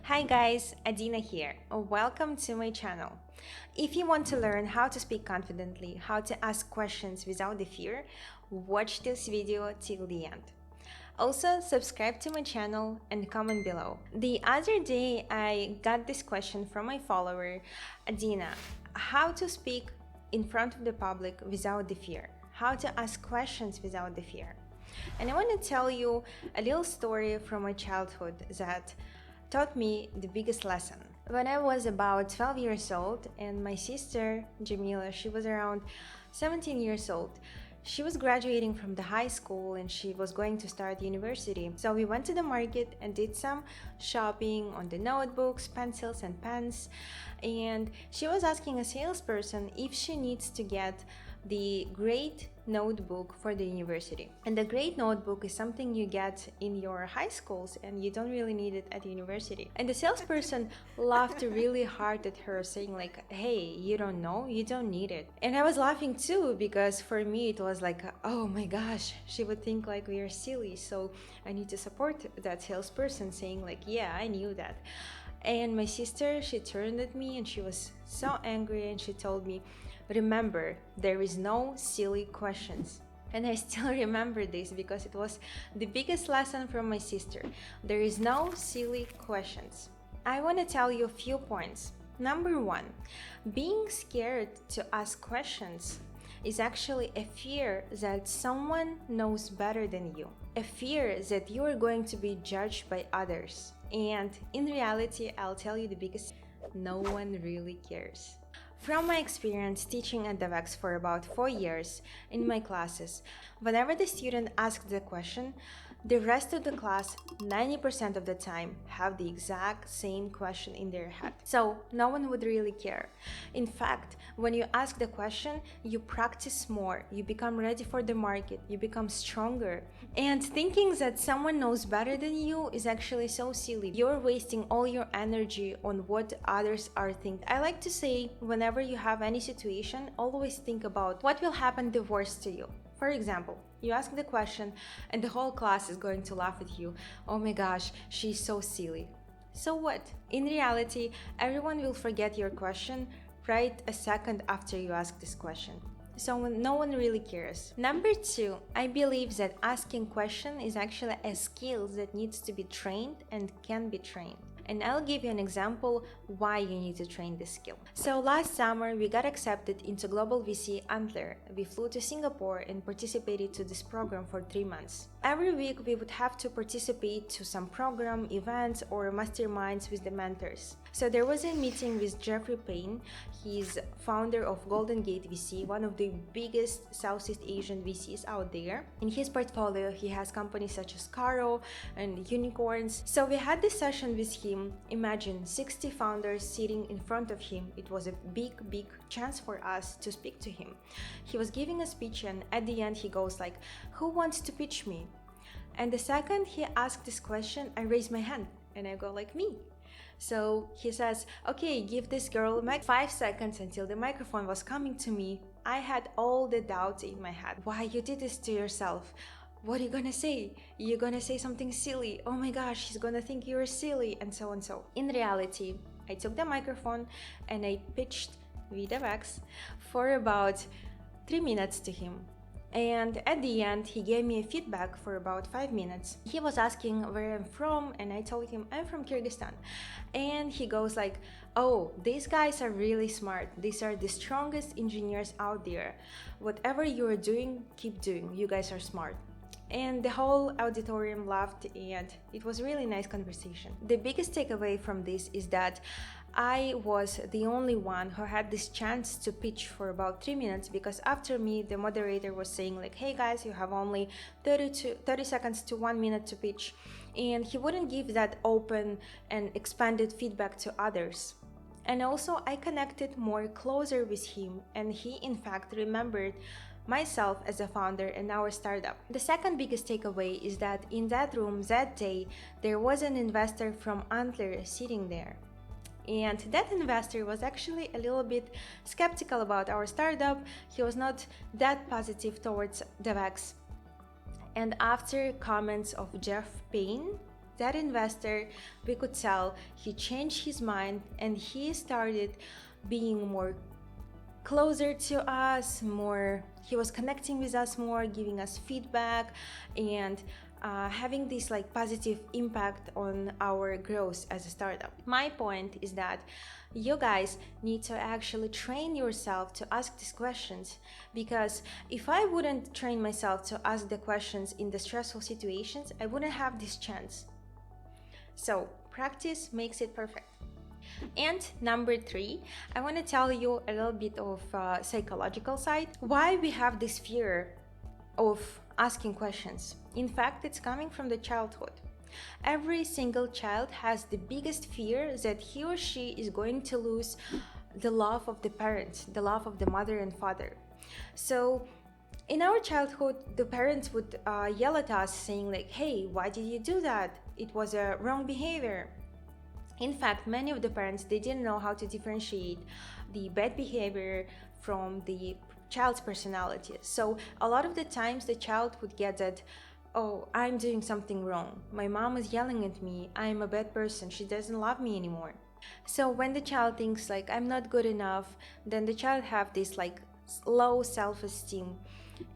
Hi guys, Adina here. Welcome to my channel. If you want to learn how to speak confidently, how to ask questions without the fear, watch this video till the end. Also, subscribe to my channel and comment below. The other day, I got this question from my follower, Adina, how to speak in front of the public without the fear, how to ask questions without the fear. And I want to tell you a little story from my childhood that taught me the biggest lesson. When I was about 12 years old and my sister Jamila, she was around 17 years old. She was graduating from the high school and she was going to start university. So we went to the market and did some shopping on the notebooks, pencils and pens. And she was asking a salesperson if she needs to get the grade notebook for the university. And the grade notebook is something you get in your high schools and you don't really need it at the university. And the salesperson laughed really hard at her, saying like, hey, you don't know, you don't need it. And I was laughing too, because for me it was like, oh my gosh, she would think like we are silly. So I need to support that salesperson, saying like, yeah, I knew that. And my sister, she turned at me and she was so angry and she told me, remember, there is no silly questions. And I still remember this because it was the biggest lesson from my sister. There is no silly questions. I want to tell you a few points. Number one, being scared to ask questions is actually a fear that someone knows better than you. A fear that you are going to be judged by others. And in reality, I'll tell you the biggest, no one really cares. From my experience teaching at Wedevx for about 4 years in my classes, whenever the student asks the question, the rest of the class, 90% of the time, have the exact same question in their head. So no one would really care. In fact, when you ask the question, you practice more, you become ready for the market, you become stronger. And thinking that someone knows better than you is actually so silly. You're wasting all your energy on what others are thinking. I like to say, whenever you have any situation, always think about what will happen the worst to you. For example, you ask the question and the whole class is going to laugh at you. Oh my gosh, she's so silly. So what? In reality, everyone will forget your question right a second after you ask this question. So no one really cares. Number two, I believe that asking question is actually a skill that needs to be trained and can be trained. And I'll give you an example why you need to train this skill. So last summer, we got accepted into Global VC Antler. We flew to Singapore and participated to this program for 3 months. Every week, we would have to participate to some program, events, or masterminds with the mentors. So there was a meeting with Jeffery Paine. He's founder of Golden Gate VC, one of the biggest Southeast Asian VCs out there. In his portfolio, he has companies such as Caro and unicorns. So we had this session with him. Imagine 60 founders sitting in front of him. It was a big chance for us to speak to him. He was giving a speech and at the end he goes like, who wants to pitch me? And the second he asked this question, I raised my hand and I go like, me. So he says, okay, give this girl 5 seconds until the microphone was coming to me. I had all the doubts in my head. Why you did this to yourself? What are you gonna say? You're gonna say something silly. Oh my gosh, he's gonna think you're silly, and so on. So in reality, I took the microphone and I pitched Wedevx for about 3 minutes to him. And at the end, he gave me a feedback for about 5 minutes. He was asking where I'm from, and I told him I'm from Kyrgyzstan. And he goes like, oh, these guys are really smart. These are the strongest engineers out there. Whatever you're doing, keep doing. You guys are smart. And the whole auditorium laughed and it was a really nice conversation. The biggest takeaway from this is that I was the only one who had this chance to pitch for about 3 minutes, because after me the moderator was saying like, hey guys, you have only 30 seconds to 1 minute to pitch, and he wouldn't give that open and expanded feedback to others. And also I connected more closer with him, and he in fact remembered myself as a founder in our startup. The second biggest takeaway is that in that room that day, there was an investor from Antler sitting there. And that investor was actually a little bit skeptical about our startup. He was not that positive towards Wedevx. And after comments of Jeff Paine, that investor, we could tell, he changed his mind and he started being more closer to us, more, he was connecting with us more, giving us feedback, and having this like positive impact on our growth as a startup. My point is that you guys need to actually train yourself to ask these questions, because if I wouldn't train myself to ask the questions in the stressful situations, I wouldn't have this chance. So practice makes it perfect. And number 3, I want to tell you a little bit of psychological side, why we have this fear of asking questions. In fact, it's coming from the childhood. Every single child has the biggest fear that he or she is going to lose the love of the parents, the love of the mother and father. So in our childhood, the parents would yell at us saying like, hey, why did you do that? It was a wrong behavior. In fact, many of the parents, they didn't know how to differentiate the bad behavior from the child's personality. So a lot of the times the child would get that, oh, I'm doing something wrong. My mom is yelling at me. I'm a bad person. She doesn't love me anymore. So when the child thinks like, I'm not good enough, then the child have this like low self-esteem,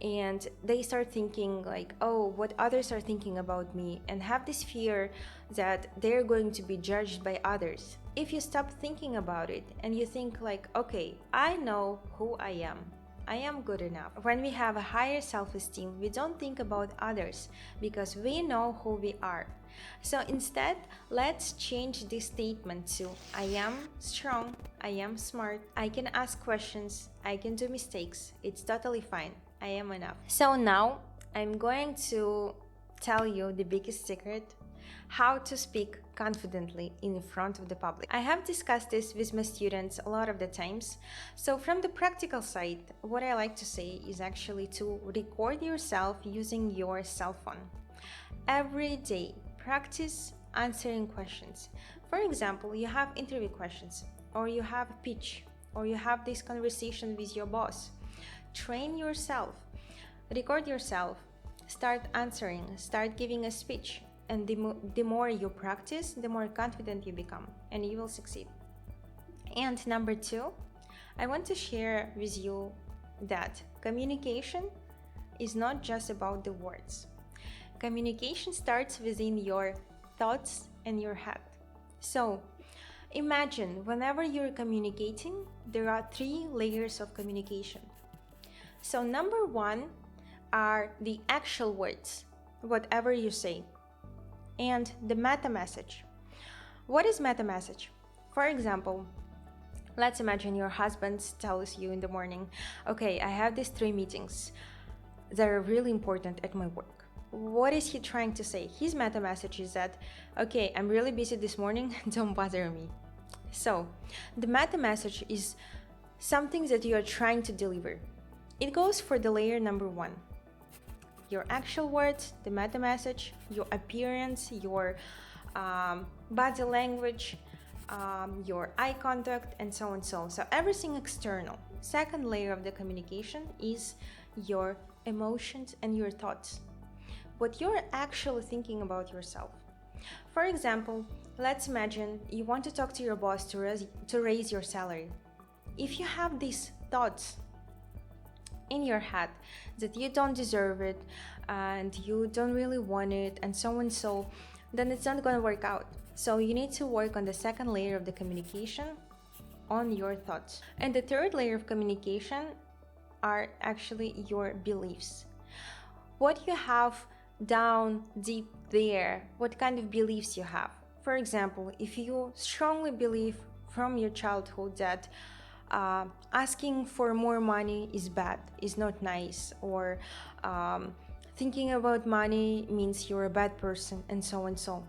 and they start thinking like, oh, what others are thinking about me, and have this fear that they're going to be judged by others. If you stop thinking about it and you think like, okay, I know who I am good enough. When we have a higher self-esteem, we don't think about others because we know who we are. So instead, let's change this statement to, I am strong, I am smart, I can ask questions, I can do mistakes, it's totally fine, I am enough. So now I'm going to tell you the biggest secret, how to speak confidently in front of the public. I have discussed this with my students a lot of the times. So from the practical side, what I like to say is actually to record yourself using your cell phone. Every day, practice answering questions. For example, you have interview questions, or you have a pitch, or you have this conversation with your boss. Train yourself, record yourself, start answering, start giving a speech. And the more you practice, the more confident you become, and you will succeed. And number 2, I want to share with you that communication is not just about the words. Communication starts within your thoughts and your head. So imagine whenever you're communicating, there are 3 layers of communication. So number 1 are the actual words, whatever you say, and the meta message. What is meta message? For example, let's imagine your husband tells you in the morning, okay, I have these 3 meetings that are really important at my work. What is he trying to say? His meta message is that, okay, I'm really busy this morning, don't bother me. So the meta message is something that you are trying to deliver. It goes for the layer number 1. Your actual words, the meta message, your appearance, your body language, your eye contact, and so on. So everything external. Second layer of the communication is your emotions and your thoughts. What you're actually thinking about yourself. For example, let's imagine you want to talk to your boss to raise your salary. If you have these thoughts in your head that you don't deserve it and you don't really want it and so and so, then it's not going to work out. So you need to work on the second layer of the communication, on your thoughts. And the third layer of communication are actually your beliefs. What you have down deep there, what kind of beliefs you have. For example, if you strongly believe from your childhood that asking for more money is bad, is not nice, or thinking about money means you're a bad person, and so and so.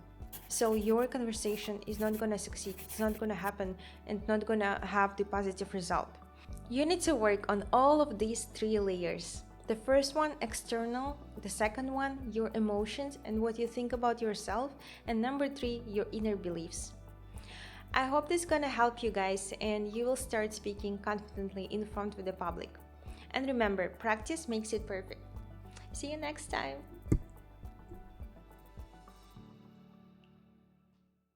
So your conversation is not going to succeed, it's not going to happen, and not going to have the positive result. You need to work on all of these 3 layers. The first one, external. The second one, your emotions and what you think about yourself. And number 3, your inner beliefs. I hope this is gonna help you guys and you will start speaking confidently in front of the public. And remember, practice makes it perfect. See you next time.